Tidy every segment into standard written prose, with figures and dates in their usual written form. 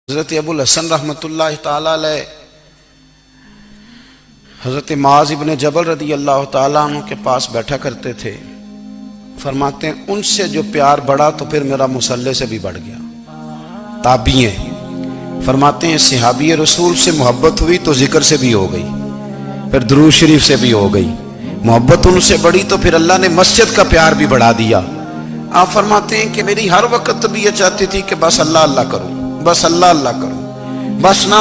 حضرت ابو الحسن رحمتullah تعالی علیہ حضرت معاذ ابن جبل رضی اللہ تعالیٰ عنہ کے پاس بیٹھا کرتے تھے. فرماتے ہیں ان سے جو پیار بڑھا تو پھر میرا مصلی سے بھی بڑھ گیا. تابعی ہیں. فرماتے ہیں صحابی رسول سے محبت ہوئی تو ذکر سے بھی ہو گئی, پھر درود شریف سے بھی ہو گئی. محبت ان سے بڑھی تو پھر اللہ نے مسجد کا پیار بھی بڑھا دیا. آپ فرماتے ہیں کہ میری ہر وقت طبیعت چاہتی تھی کہ بس اللہ اللہ کروں, بس اللہ اللہ کروں, بس نہ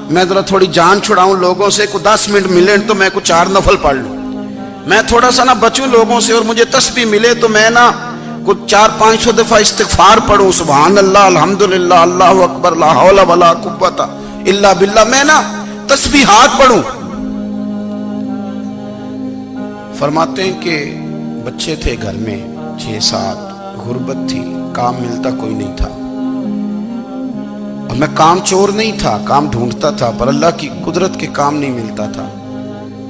میں ذرا تھوڑی جان چھڑاؤں لوگوں سے, کو 10 منٹ ملے تو میں کچھ 4 نفل پڑھ لوں, میں تھوڑا سا نہ بچوں لوگوں سے, اور مجھے تسبیح ملے تو میں نہ کچھ 400-500 دفعہ استغفار پڑھوں, سبحان اللہ الحمدللہ اللہ اکبر لا حول ولا قوت الا باللہ, میں نہ تسبیحات پڑھوں. فرماتے ہیں کہ بچے تھے گھر میں 6-7, غربت تھی, کام ملتا کوئی نہیں تھا, اور میں کام چور نہیں تھا, کام ڈھونڈتا تھا, پر اللہ کی قدرت کے کام نہیں ملتا تھا.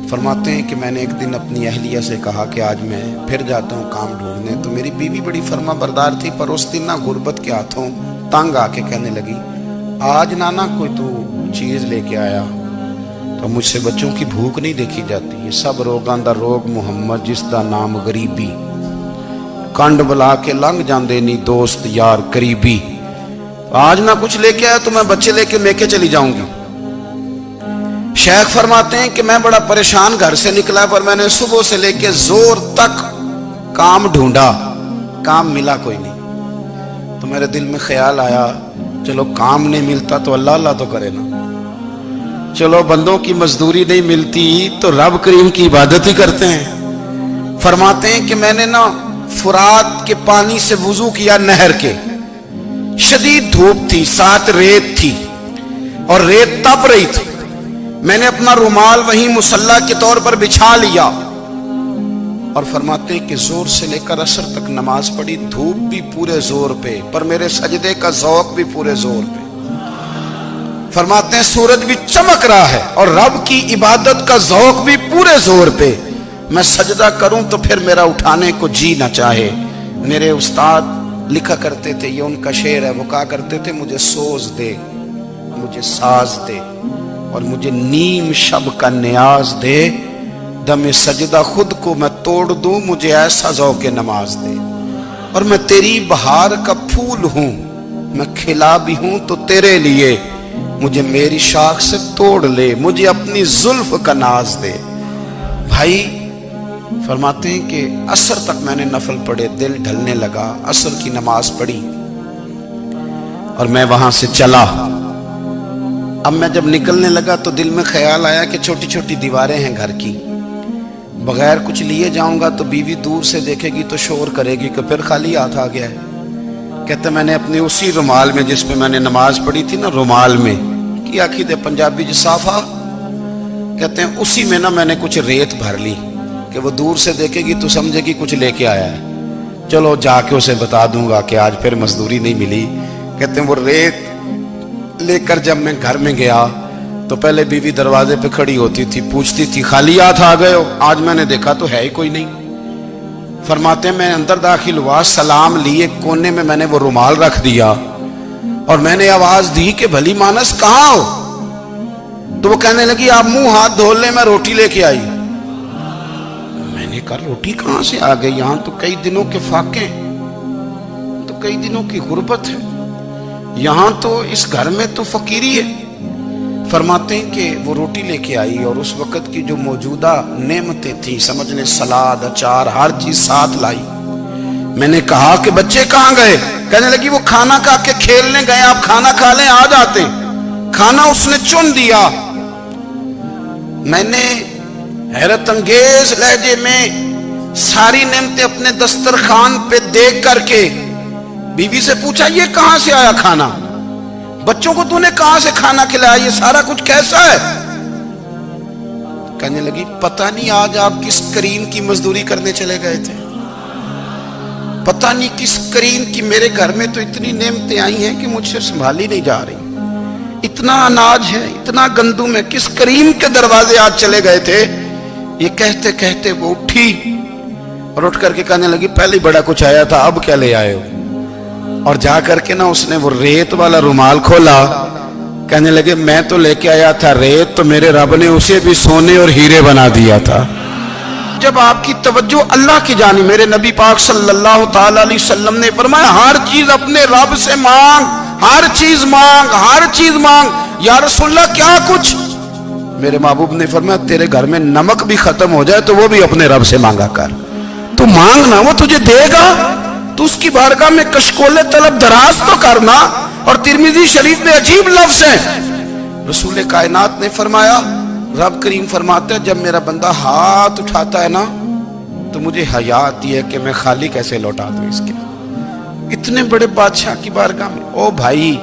فرماتے ہیں کہ میں نے ایک دن اپنی اہلیہ سے کہا کہ آج میں پھر جاتا ہوں کام ڈھونڈنے. تو میری بیوی بڑی فرما بردار تھی, پر اس دن نہ غربت کے ہاتھوں تنگ آ کے کہنے لگی آج نانا کوئی تو چیز لے کے آیا, تو مجھ سے بچوں کی بھوک نہیں دیکھی جاتی. یہ سب روگاں دا روگ محمد جس دا نام غریبی, کنڈ بلا کے لنگ جاندے نہیں دوست یار قریبی. آج نہ کچھ لے کے آیا تو میں بچے لے کے میکے چلی جاؤں گی. شیخ فرماتے ہیں کہ میں بڑا پریشان گھر سے نکلا, پر میں نے صبح سے لے کے زور تک کام ڈھونڈا, کام ملا کوئی نہیں. تو میرے دل میں خیال آیا چلو کام نہیں ملتا تو اللہ اللہ تو کرے نا, چلو بندوں کی مزدوری نہیں ملتی تو رب کریم کی عبادت ہی کرتے ہیں. فرماتے ہیں کہ میں نے نا فرات کے پانی سے وضو کیا, نہر کے, شدید دھوپ تھی, ساتھ ریت تھی اور ریت تپ رہی تھی. میں نے اپنا رومال وہیں مصلی کے طور پر بچھا لیا, اور فرماتے ہیں کہ زور سے لے کر عصر تک نماز پڑھی. دھوپ بھی پورے زور پہ, پر میرے سجدے کا ذوق بھی پورے زور پہ. فرماتے ہیں سورج بھی چمک رہا ہے اور رب کی عبادت کا ذوق بھی پورے زور پہ. میں سجدہ کروں تو پھر میرا اٹھانے کو جی نہ چاہے. میرے استاد لکھا کرتے تھے, یہ ان کا شعر ہے, وہ کہا کرتے تھے مجھے سوز دے, مجھے ساز دے, اور مجھے نیم شب کا نیاز دے, دم سجدہ خود کو میں توڑ دوں, مجھے ایسا ذوق نماز دے. اور میں تیری بہار کا پھول ہوں, میں کھلا بھی ہوں تو تیرے لیے, مجھے میری شاخ سے توڑ لے, مجھے اپنی زلف کا ناز دے. بھائی فرماتے ہیں کہ عصر تک میں نے نفل پڑھے, دل ڈھلنے لگا, عصر کی نماز پڑھی اور میں وہاں سے چلا. اب میں جب نکلنے لگا تو دل میں خیال آیا کہ چھوٹی چھوٹی دیواریں ہیں گھر کی, بغیر کچھ لیے جاؤں گا تو بیوی دور سے دیکھے گی تو شور کرے گی کہ پھر خالی ہاتھ آ گیا ہے. کہتے میں نے اپنے اسی رومال میں جس میں میں نے نماز پڑھی تھی نا, رومال میں کی آخی دے پنجابی جسافہ کہتے ہیں, اسی میں نا میں نے کچھ ریت بھر لی کہ وہ دور سے دیکھے گی تو سمجھے گی کچھ لے کے آیا ہے, چلو جا کے اسے بتا دوں گا کہ آج پھر مزدوری نہیں ملی. کہتے ہیں وہ ریت لے کر جب میں گھر میں گیا تو پہلے بیوی دروازے پہ کھڑی ہوتی تھی, پوچھتی تھی خالی ہاتھ آ گئے ہو؟ آج میں نے دیکھا تو ہے ہی کوئی نہیں. فرماتے ہیں میں اندر داخل ہوا, سلام لیے, کونے میں میں نے وہ رومال رکھ دیا اور میں نے آواز دی کہ بھلی مانس کہاں ہو؟ تو وہ کہنے لگی آپ منہ ہاتھ دھو لیں, میں روٹی لے کے آئی. میں نے کہا روٹی کہاں سے آ گئی, یہاں تو کئی دنوں کے فاقے, تو کئی دنوں کی غربت ہے, یہاں تو اس گھر میں تو فقیری ہے. فرماتے ہیں کہ وہ روٹی لے کے آئی اور اس وقت کی جو موجودہ نعمتیں تھیں, سمجھ لیں سلاد, اچار, ہر چیز ساتھ لائی. میں نے کہا کہ بچے کہاں گئے؟ کہنے لگی وہ کھانا کھا کے کھیلنے گئے, آپ کھانا کھا لیں آ جاتے. کھانا اس نے چن دیا. میں نے حیرت انگیز لہجے میں ساری نعمتیں اپنے دسترخوان پہ دیکھ کر کے بیوی سے پوچھا یہ کہاں سے آیا کھانا؟ بچوں کو تو نے کہاں سے کھانا کھلایا؟ یہ سارا کچھ کیسا ہے؟ کہنے لگی پتہ نہیں آج آپ کس کریم کی مزدوری کرنے چلے گئے تھے, پتہ نہیں کس کریم کی. میرے گھر میں تو اتنی نعمتیں آئی ہیں کہ مجھ سے سنبھالی نہیں جا رہی, اتنا اناج ہے, اتنا گندم ہے, کس کریم کے دروازے آج چلے گئے تھے؟ یہ کہتے کہتے وہ اٹھی اور اٹھ کر کے کہنے لگی پہلے بڑا کچھ آیا تھا, اب کیا لے آئے ہو؟ اور جا کر کے نا اس نے وہ ریت والا رومال کھولا کہنے لگے میں تو لے کے آیا تھا ریت، تو میرے رب نے اسے بھی سونے اور ہیرے بنا دیا تھا۔ جب آپ کی توجہ اللہ کی جانب، میرے نبی پاک صلی اللہ تعالی علیہ وسلم نے فرمایا ہر چیز اپنے رب سے مانگ، ہر چیز مانگ، ہر چیز مانگ۔ یا رسول اللہ کیا کچھ؟ میرے محبوب نے فرمایا تیرے گھر میں نمک بھی ختم ہو جائے تو وہ بھی اپنے رب سے مانگا کر، تو مانگنا وہ تجھے دے گا، تو اس کی بارگاہ میں کشکول طلب دراز تو کرنا۔ اور ترمذی شریف میں عجیب لفظ ہے، رسول کائنات نے فرمایا، رب کریم فرماتا ہے جب میرا بندہ ہاتھ اٹھاتا ہے نا تو مجھے حیا آتی ہے کہ میں خالی کیسے لوٹا دوں اس کے، اتنے بڑے بادشاہ کی بارگاہ میں۔ او بھائی،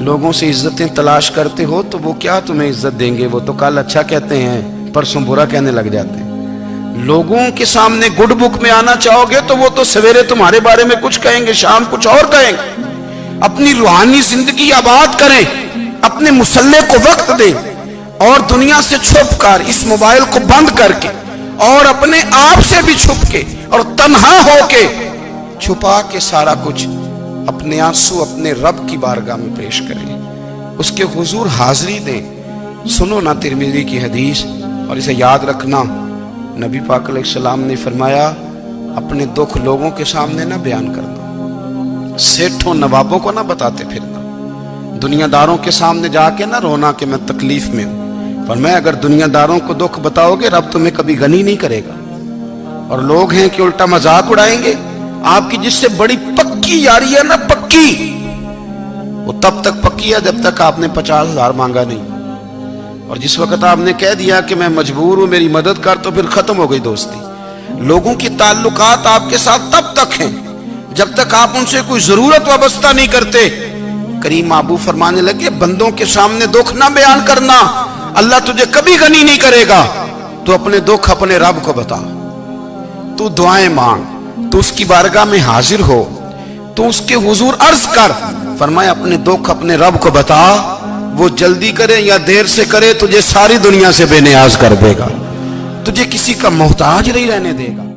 لوگوں سے عزتیں تلاش کرتے ہو تو وہ کیا تمہیں عزت دیں گے؟ وہ تو کل اچھا کہتے ہیں پرسوں برا کہنے لگ جاتے ہیں۔ لوگوں کے سامنے گڈ بک میں آنا چاہو گے تو وہ تو سویرے تمہارے بارے میں کچھ کہیں گے، شام کچھ اور کہیں گے۔ اپنی روحانی زندگی آباد کریں، اپنے مسلح کو وقت دیں، اور دنیا سے چھپ کر اس موبائل کو بند کر کے اور اپنے آپ سے بھی چھپ کے اور تنہا ہو کے چھپا کے سارا کچھ اپنے آنسو اپنے رب کی بارگاہ میں پیش کریں، اس کے حضور حاضری دیں۔ سنو نا ترمذی کی حدیث، اور اسے یاد رکھنا، نبی پاک علیہ السلام نے فرمایا اپنے دکھ لوگوں کے سامنے نہ بیان کرنا، سیٹھوں نوابوں کو نہ بتاتے پھرنا، دنیا داروں کے سامنے جا کے نہ رونا کہ میں تکلیف میں ہوں۔ فرمایا اگر دنیا داروں کو دکھ بتاؤ گے رب تمہیں کبھی غنی نہیں کرے گا۔ اور لوگ ہیں کہ الٹا مذاق اڑائیں گے، آپ کی جس سے بڑی پکی یاری ہے نا، پکی، وہ تب تک پکی ہے جب تک آپ نے 50,000 مانگا نہیں، اور جس وقت آپ نے کہہ دیا کہ میں مجبور ہوں میری مدد کر تو پھر ختم ہو گئی دوستی۔ لوگوں کی تعلقات آپ کے ساتھ تب تک ہیں جب تک آپ ان سے کوئی ضرورت وابستہ نہیں کرتے۔ کریم محبوب فرمانے لگے بندوں کے سامنے دکھ نہ بیان کرنا، اللہ تجھے کبھی غنی نہیں کرے گا۔ تو اپنے دکھ اپنے رب کو بتا، تو دعائیں مانگ، تو اس کی بارگاہ میں حاضر ہو، تو اس کے حضور عرض کر۔ فرمایا اپنے دکھ اپنے رب کو بتا، وہ جلدی کرے یا دیر سے کرے تجھے ساری دنیا سے بے نیاز کر دے گا، تجھے کسی کا محتاج نہیں رہنے دے گا۔